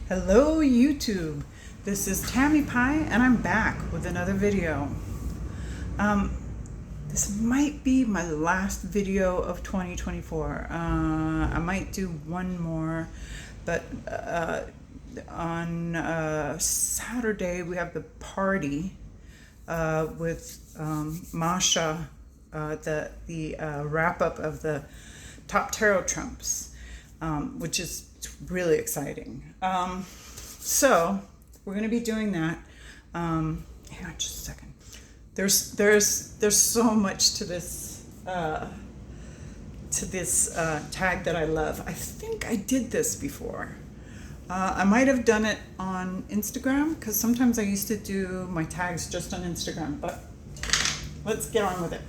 Hello YouTube, this is Tammy Pie and I'm back with another video. This might be my last video of 2024. I might do one more, but on Saturday we have the party with Masha, the wrap up of the top tarot trumps, which is really exciting. So we're going to be doing that. Hang on just a second. There's so much to this tag that I love. I think I did this before. I might have done it on Instagram because sometimes I used to do my tags just on Instagram, but let's get on with it.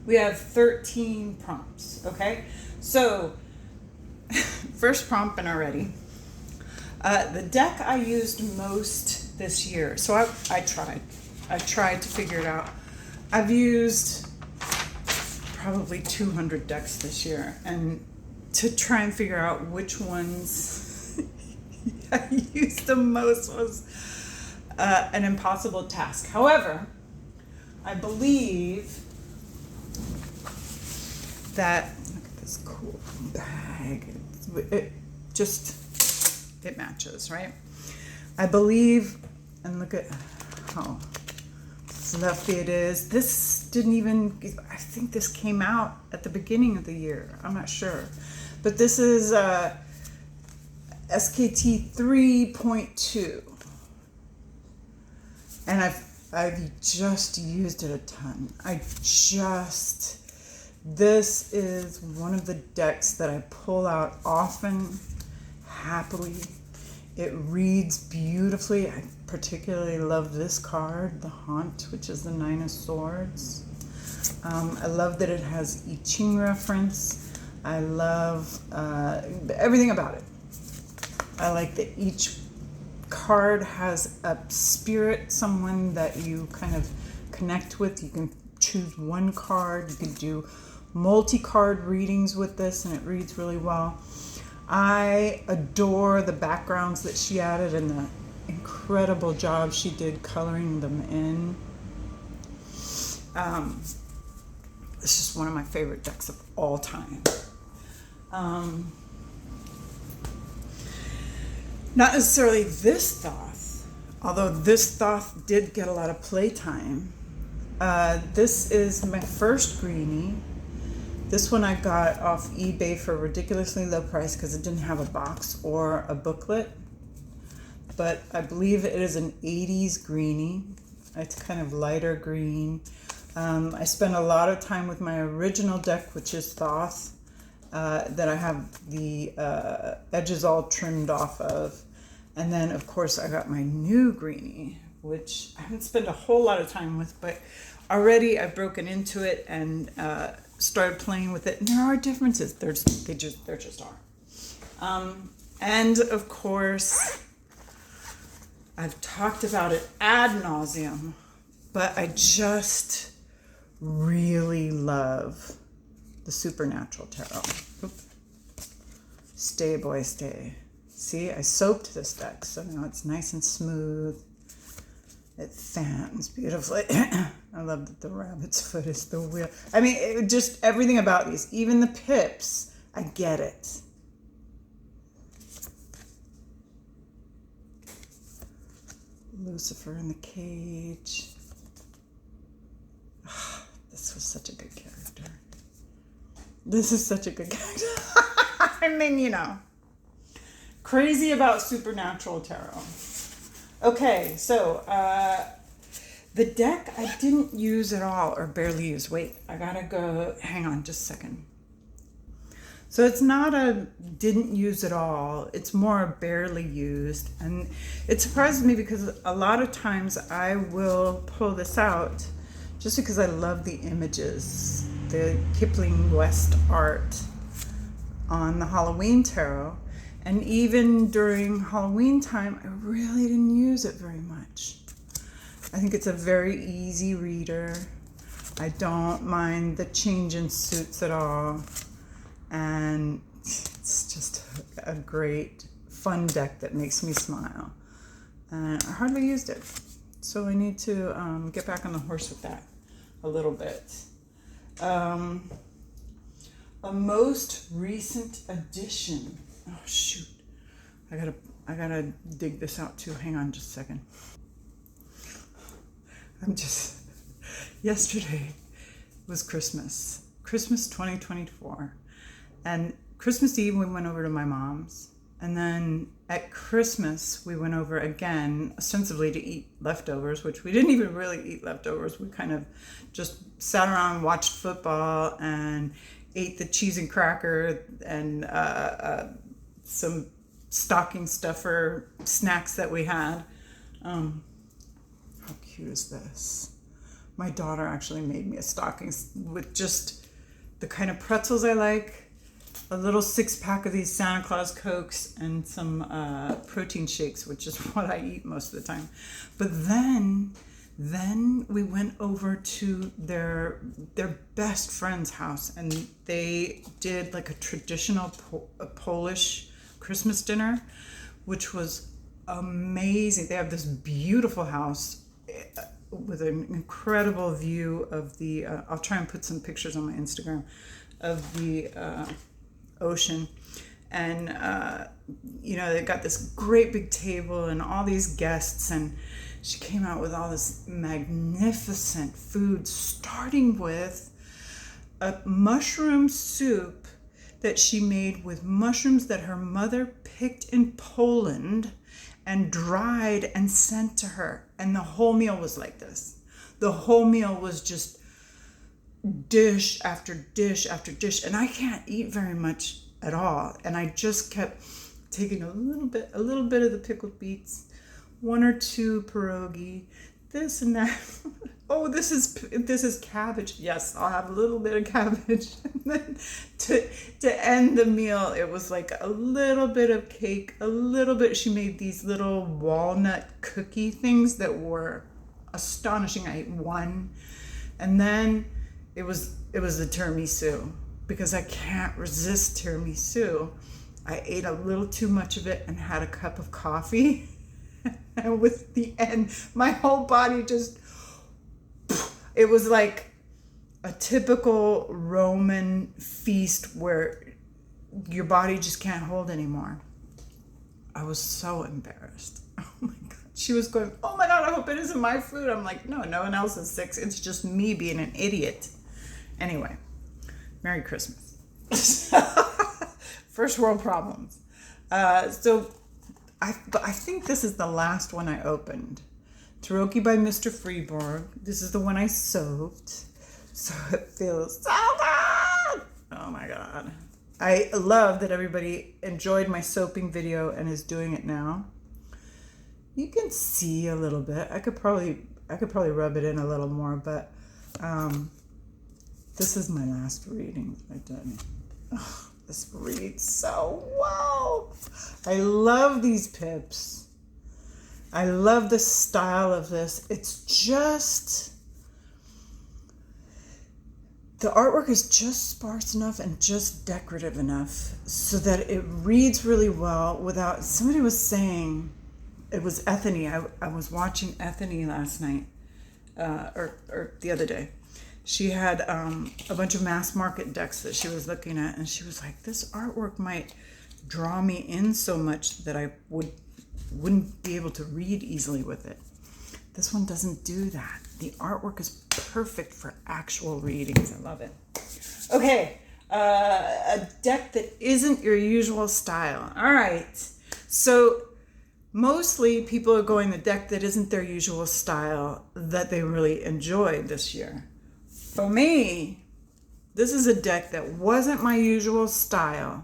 We have 13 prompts, okay? So first prompt and already. The deck I used most this year. So I tried to figure it out. I've used probably 200 decks this year, and to try and figure out which ones I used the most was an impossible task. However, I believe that, look at this cool bag. It matches, right? I believe, and look at how fluffy it is. This didn't even, I think this came out at the beginning of the year. I'm not sure. But this is SKT 3.2. And I've just used it a ton. This is one of the decks that I pull out often, happily. It reads beautifully. I particularly love this card, the Haunt, which is the Nine of Swords. I love that it has I Ching reference. I love everything about it. I like that each card has a spirit, someone that you kind of connect with. You can choose one card. You can do multi-card readings with this, and it reads really well. I adore the backgrounds that she added and the incredible job she did coloring them in. It's just one of my favorite decks of all time. Not necessarily this Thoth, although this Thoth did get a lot of playtime. This is my first greenie. This one I got off eBay for a ridiculously low price because it didn't have a box or a booklet. But I believe it is an 80s greenie. It's kind of lighter green. I spent a lot of time with my original deck, which is Thoth, that I have the edges all trimmed off of. And then, of course, I got my new greenie, which I haven't spent a whole lot of time with, but already I've broken into it and started playing with it. And there are differences. There just are. And of course, I've talked about it ad nauseum, but I just really love the Supernatural Tarot. Oop. Stay, boy, stay. See, I soaked this deck, so now it's nice and smooth. It fans beautifully. I love that the rabbit's foot is the wheel. I mean, just everything about these, even the pips, I get it. Lucifer in the cage. Oh, this was such a good character. This is such a good character. I mean, you know, crazy about Supernatural Tarot. Okay, so the deck I didn't use at all, or barely use. Wait, I gotta go, hang on just a second. So it's not a didn't use at all, it's more barely used. And it surprises me because a lot of times I will pull this out just because I love the images, the Kipling West art on the Halloween tarot. And even during Halloween time, I really didn't use it very much. I think it's a very easy reader. I don't mind the change in suits at all. And it's just a great fun deck that makes me smile. And I hardly used it. So I need to get back on the horse with that a little bit. A most recent addition. Oh shoot. I gotta dig this out too. Hang on just a second. Yesterday was Christmas 2024. And Christmas Eve we went over to my mom's. And then at Christmas we went over again, ostensibly to eat leftovers, which we didn't even really eat leftovers. We kind of just sat around, watched football, and ate the cheese and cracker and some stocking stuffer snacks that we had. How cute is this? My daughter actually made me a stocking with just the kind of pretzels I like, a little 6-pack of these Santa Claus Cokes, and some protein shakes, which is what I eat most of the time. But then we went over to their best friend's house, and they did like a traditional Polish Christmas dinner, which was amazing. They have this beautiful house with an incredible view of the I'll try and put some pictures on my Instagram of the ocean. And they got this great big table and all these guests, and she came out with all this magnificent food, starting with a mushroom soup that she made with mushrooms that her mother picked in Poland and dried and sent to her. And the whole meal was like this. The whole meal was just dish after dish after dish. And I can't eat very much at all. And I just kept taking a little bit of the pickled beets, 1 or 2 pierogi, this and that. Oh, this is cabbage. Yes, I'll have a little bit of cabbage. And then to end the meal, it was like a little bit of cake, a little bit. She made these little walnut cookie things that were astonishing. I ate one, and then it was the tiramisu, because I can't resist tiramisu. I ate a little too much of it and had a cup of coffee. And with the end, my whole body just, it was like a typical Roman feast where your body just can't hold anymore. I was so embarrassed. Oh my God. She was going, oh my God, I hope it isn't my food. I'm like, no one else is sick. It's just me being an idiot. Anyway, Merry Christmas. First world problems. So I think this is the last one I opened. Taroki by Mr. Freeborg. This is the one I soaked. So it feels so good. Oh my God. I love that everybody enjoyed my soaping video and is doing it now. You can see a little bit. I could probably rub it in a little more, but this is my last reading I've done. Oh, this reads so well. I love these pips. I love the style of this. It's just, the artwork is just sparse enough and just decorative enough so that it reads really well without, somebody was saying, it was Ethany. I was watching Ethany last night, or the other day. She had a bunch of mass market decks that she was looking at, and she was like, this artwork might draw me in so much that I wouldn't be able to read easily with it. This one doesn't do that. The artwork is perfect for actual readings. I love it. Okay, a deck that isn't your usual style. All right, so mostly people are going the deck that isn't their usual style that they really enjoyed this year. For me, this is a deck that wasn't my usual style,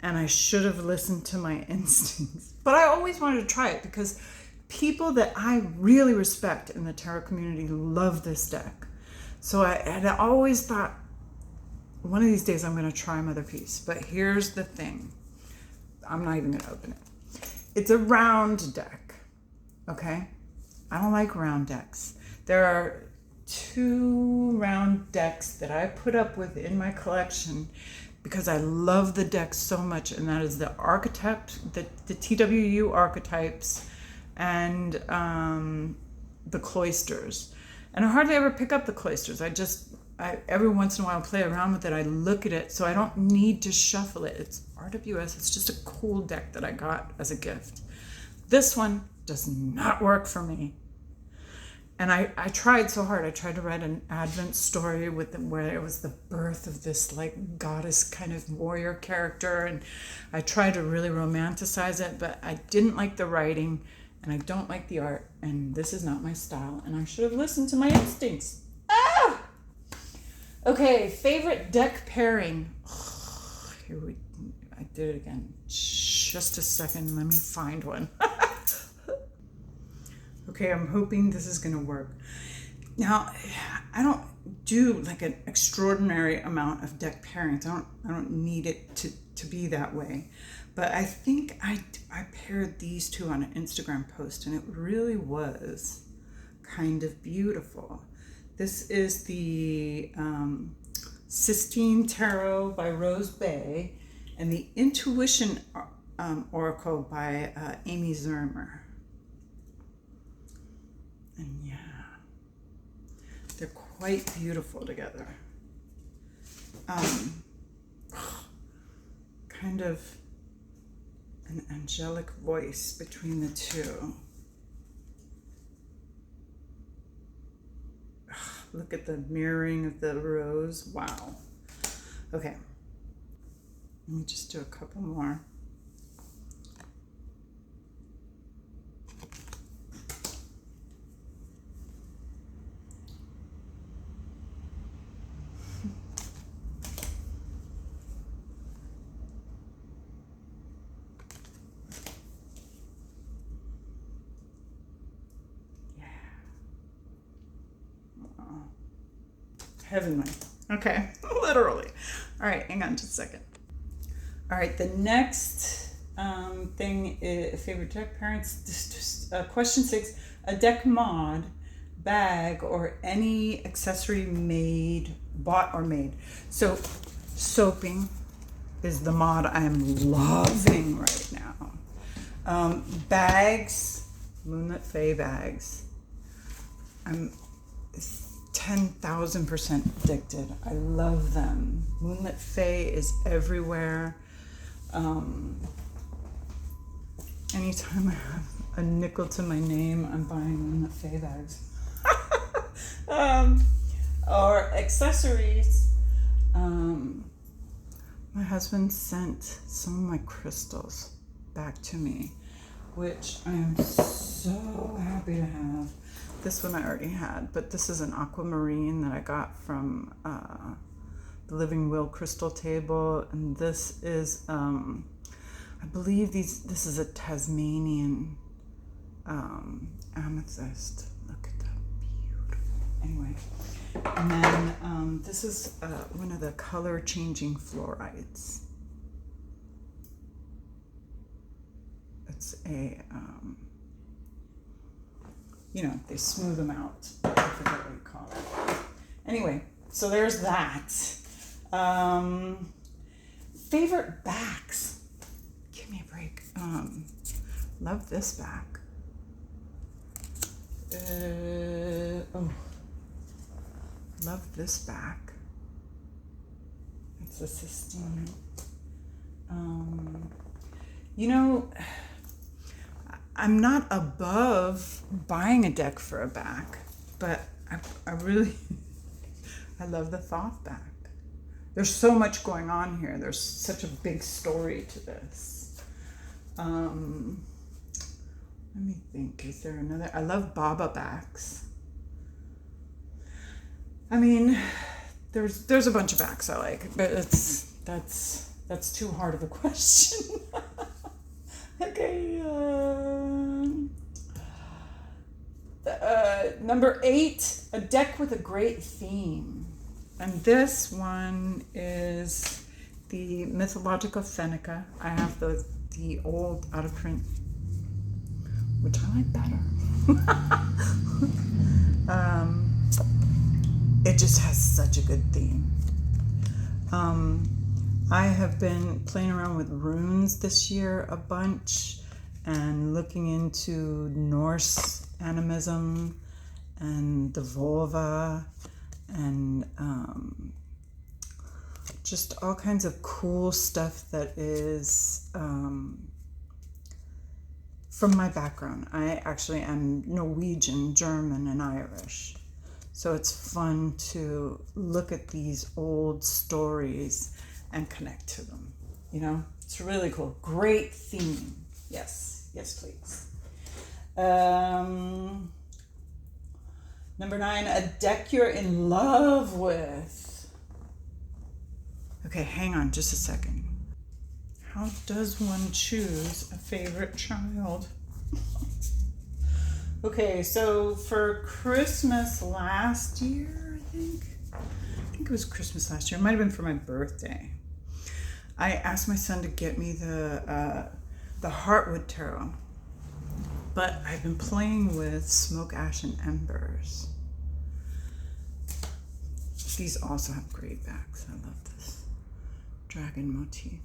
and I should have listened to my instincts. But I always wanted to try it because people that I really respect in the tarot community love this deck. So I had always thought, one of these days I'm going to try Mother Peace. But here's the thing. I'm not even going to open it. It's a round deck, okay? I don't like round decks. There are 2 round decks that I put up with in my collection because I love the deck so much, and that is the archetypes, the TWU archetypes, and the cloisters. And I hardly ever pick up the cloisters. I every once in a while play around with it. I look at it, so I don't need to shuffle it. It's RWS. It's just a cool deck that I got as a gift. This one does not work for me. And I tried so hard. I tried to write an Advent story with them where it was the birth of this like goddess kind of warrior character, and I tried to really romanticize it, but I didn't like the writing, and I don't like the art, and this is not my style, and I should have listened to my instincts. Ah! Okay, favorite deck pairing. Oh, I did it again. Just a second, let me find one. Okay, I'm hoping this is gonna work. Now, I don't do like an extraordinary amount of deck pairings. I don't need it to be that way. But I think I paired these two on an Instagram post, and it really was kind of beautiful. This is the Sistine Tarot by Rose Bay, and the Intuition Oracle by Amy Zermer. And yeah, they're quite beautiful together. Kind of an angelic voice between the two. Look at the mirroring of the rose. Wow. Okay. Let me just do a couple more. Heavenly. Okay, literally. All right, hang on just a second. All right, the next thing is favorite deck parents. Question 6: a deck mod, bag, or any accessory bought or made. So, soaping is the mod I'm loving right now. Bags, Moonlit Fae bags. I'm 10,000% addicted. I love them. Moonlit Fae is everywhere. Anytime I have a nickel to my name, I'm buying Moonlit Fae bags. Or accessories. My husband sent some of my crystals back to me, which I am so happy to have. This one I already had, but this is an aquamarine that I got from the Living Will crystal table, and this is, I believe this is a Tasmanian amethyst. Look at that, beautiful. Anyway, and then this is one of the color changing fluorides. It's a they smooth them out. I forget what you call it. Anyway, so there's that. Favorite backs. Give me a break. Love this back. Love this back. It's a Sistine. I'm not above buying a deck for a back, but I really, I love the Thoth back. There's so much going on here. There's such a big story to this. Let me think, is there another? I love Baba backs. I mean, there's a bunch of backs I like, but that's too hard of a question. Okay. Number 8, a deck with a great theme. And this one is the Mythological Fenica. I have the old out of print, which I like better. It just has such a good theme. I have been playing around with runes this year a bunch and looking into Norse animism and the vulva and just all kinds of cool stuff that is from my background. I actually am Norwegian, German, and Irish. So it's fun to look at these old stories and connect to them. You know, it's really cool. Great theme. Yes, please. Number 9, a deck you're in love with. Okay, hang on just a second. How does one choose a favorite child? Okay, so for Christmas last year, I think it was Christmas last year. It might have been for my birthday. I asked my son to get me the Heartwood Tarot, but I've been playing with Smoke, Ash, and Embers. These also have great backs. I love this dragon motif.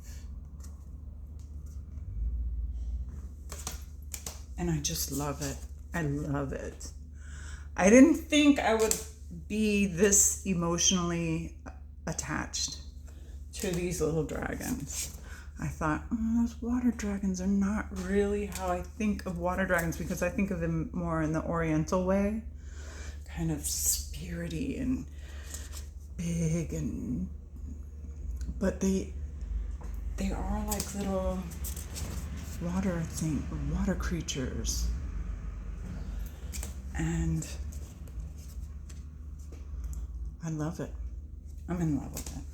And I just love it. I love it. I didn't think I would be this emotionally attached to these little dragons. I thought, those water dragons are not really how I think of water dragons, because I think of them more in the Oriental way, kind of spirity and big, and but they are like little water creatures, and I love it. I'm in love with it.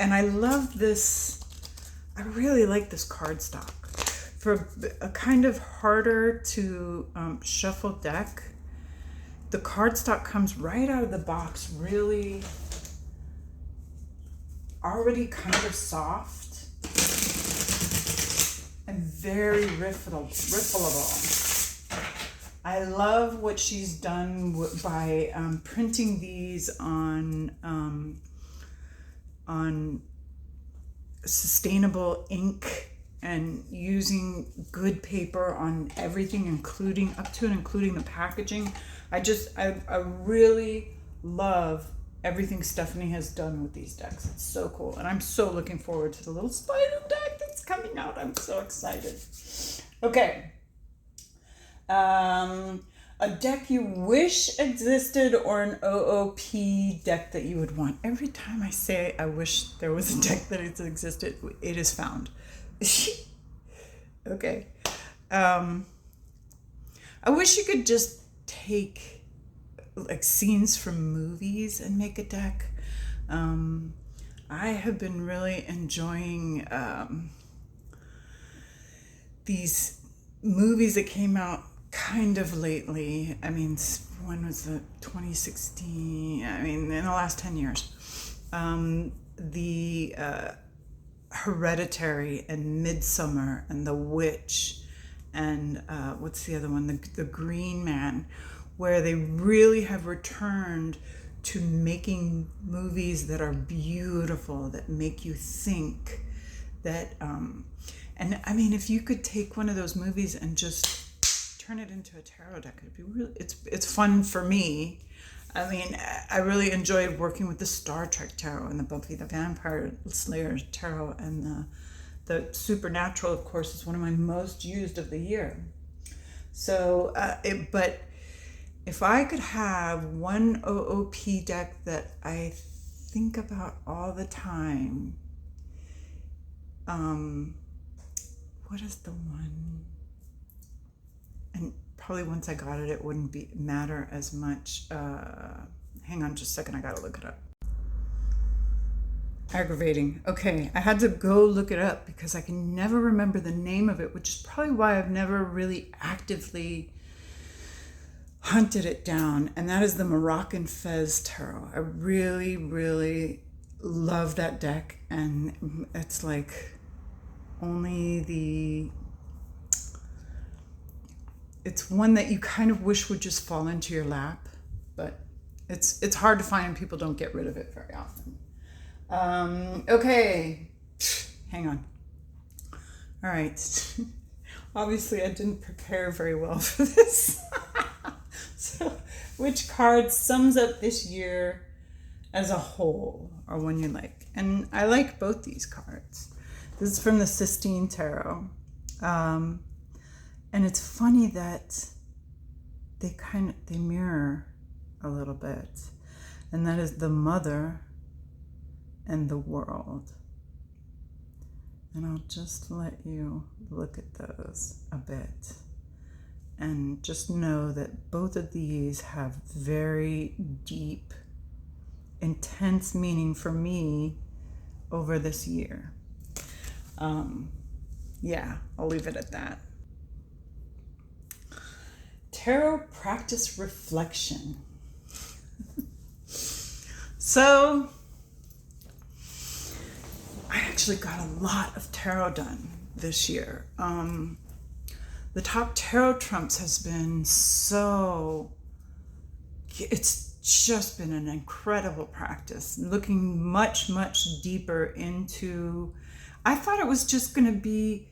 I love this. I really like this cardstock for a kind of harder to shuffle deck. The cardstock comes right out of the box, really already kind of soft and very riffleable. I love what she's done by printing these on sustainable ink and using good paper on everything, including the packaging. I really love everything Stephanie has done with these decks. It's so cool. And I'm so looking forward to the little spider deck that's coming out. I'm so excited. Okay. A deck you wish existed, or an OOP deck that you would want. Every time I say I wish there was a deck that existed, it is found. Okay. I wish you could just take like scenes from movies and make a deck. I have been really enjoying these movies that came out kind of lately. I mean, when was the 2016? I mean, in the last 10 years. The Hereditary and Midsummer and The Witch and what's the other one? The Green Man, where they really have returned to making movies that are beautiful, that make you think, that and I mean, if you could take one of those movies and just turn it into a tarot deck, it'd be really, it's fun for me. I mean, I really enjoyed working with the Star Trek tarot and the Buffy the Vampire Slayer tarot, and the Supernatural, of course, is one of my most used of the year. So, but if I could have one OOP deck that I think about all the time, what is the one? And probably once I got it, it wouldn't matter as much. Hang on just a second, I gotta look it up. Aggravating. Okay, I had to go look it up because I can never remember the name of it, which is probably why I've never really actively hunted it down. And that is the Moroccan Fez Tarot. I really, really love that deck. And it's like it's one that you kind of wish would just fall into your lap, but It's hard to find, and people don't get rid of it very often. Okay, hang on. All right. Obviously, I didn't prepare very well for this. So, which card sums up this year as a whole, or one you like? And I like both these cards. This is from the Sistine Tarot. And it's funny that they mirror a little bit. And that is the Mother and the World. And I'll just let you look at those a bit. And just know that both of these have very deep, intense meaning for me over this year. Yeah, I'll leave it at that. Tarot practice reflection. So, I actually got a lot of tarot done this year. The top tarot trumps has been it's just been an incredible practice. Looking much, much deeper into, I thought it was just going to be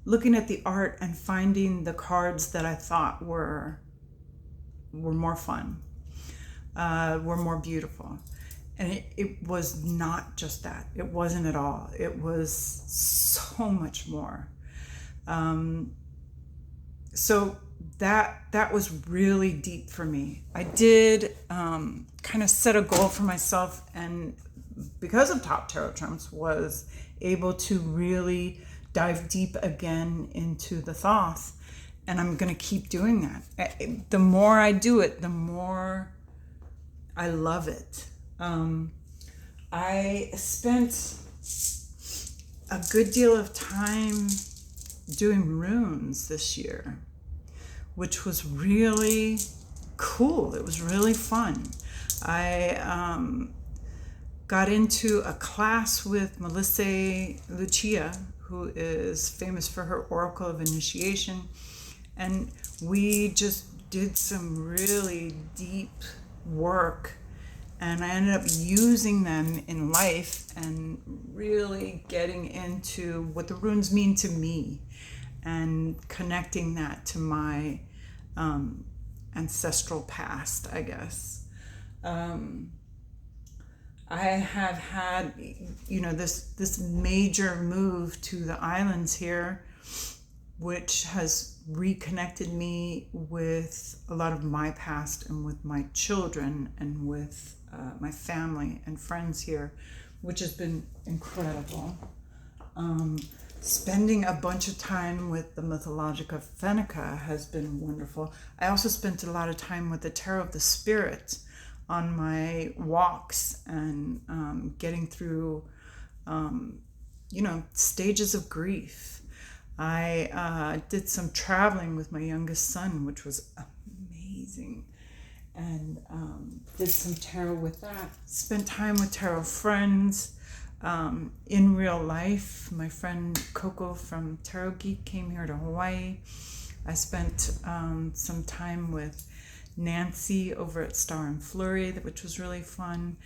looking at the art and finding the cards that I thought were more fun, were more beautiful. And it was not just that. It wasn't at all. It was so much more. So that was really deep for me. I did kind of set a goal for myself, and because of Top Tarot Trumps, was able to really dive deep again into the Thoth. And I'm going to keep doing that. The more I do it, the more I love it. I spent a good deal of time doing runes this year, which was really cool. It was really fun. I got into a class with Melissa Lucia, who is famous for her Oracle of Initiation, and we just did some really deep work, and I ended up using them in life and really getting into what the runes mean to me and connecting that to my ancestral past, I guess. I have had, this major move to the islands here, which has reconnected me with a lot of my past and with my children and with my family and friends here, which has been incredible. Spending a bunch of time with the Mythologica Fenica has been wonderful. I also spent a lot of time with the Tarot of the Spirit on my walks and getting through, stages of grief. I did some traveling with my youngest son, which was amazing, and did some tarot with that. Spent time with tarot friends in real life. My friend Coco from Tarot Geek came here to Hawaii. I spent some time with Nancy over at Star and Flurry, which was really fun.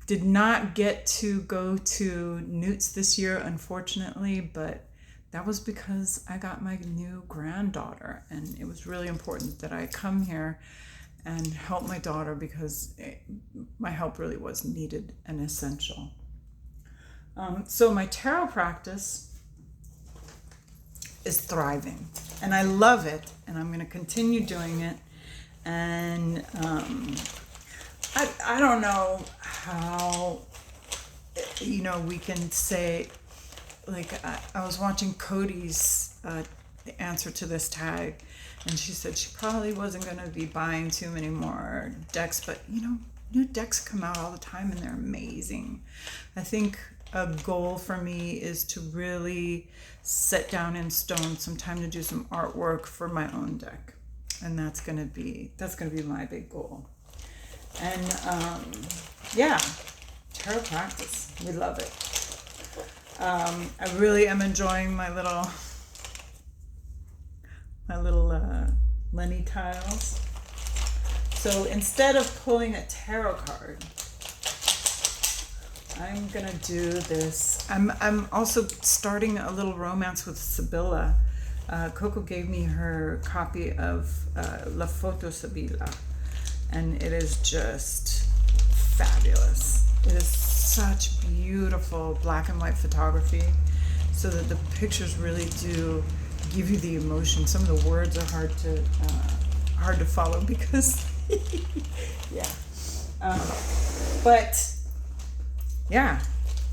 Did not get to go to Newt's this year, unfortunately, but that was because I got my new granddaughter, and it was really important that I come here and help my daughter because my help really was needed and essential. So my tarot practice is thriving, and I love it, and I'm going to continue doing it. And I don't know how, we can say, like, I was watching Cody's answer to this tag, and she said she probably wasn't going to be buying too many more decks, but new decks come out all the time and they're amazing. I think a goal for me is to really set down in stone some time to do some artwork for my own deck. And that's gonna be my big goal. And tarot practice, we love it. I really am enjoying my little Lenny tiles. So instead of pulling a tarot card, I'm gonna do this. I'm also starting a little romance with Sibylla. Coco gave me her copy of La Foto Sibylla, and it is just fabulous. It is such beautiful black and white photography, so that the pictures really do give you the emotion. Some of the words are hard to follow because yeah, but yeah,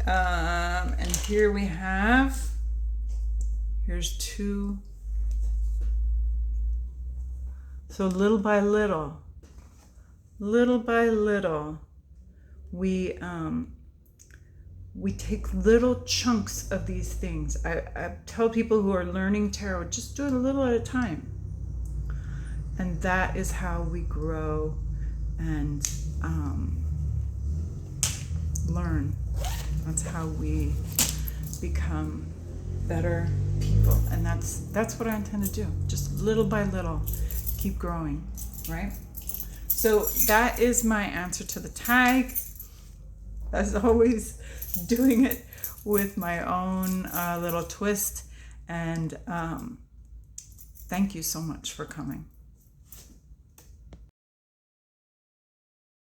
and here we have, here's two. So little by little, we take little chunks of these things. I tell people who are learning tarot, just do it a little at a time. And that is how we grow and learn. That's how we become better people. And that's what I intend to do. Just little by little, keep growing, right? So that is my answer to the tag. As always, doing it with my own little twist. And thank you so much for coming.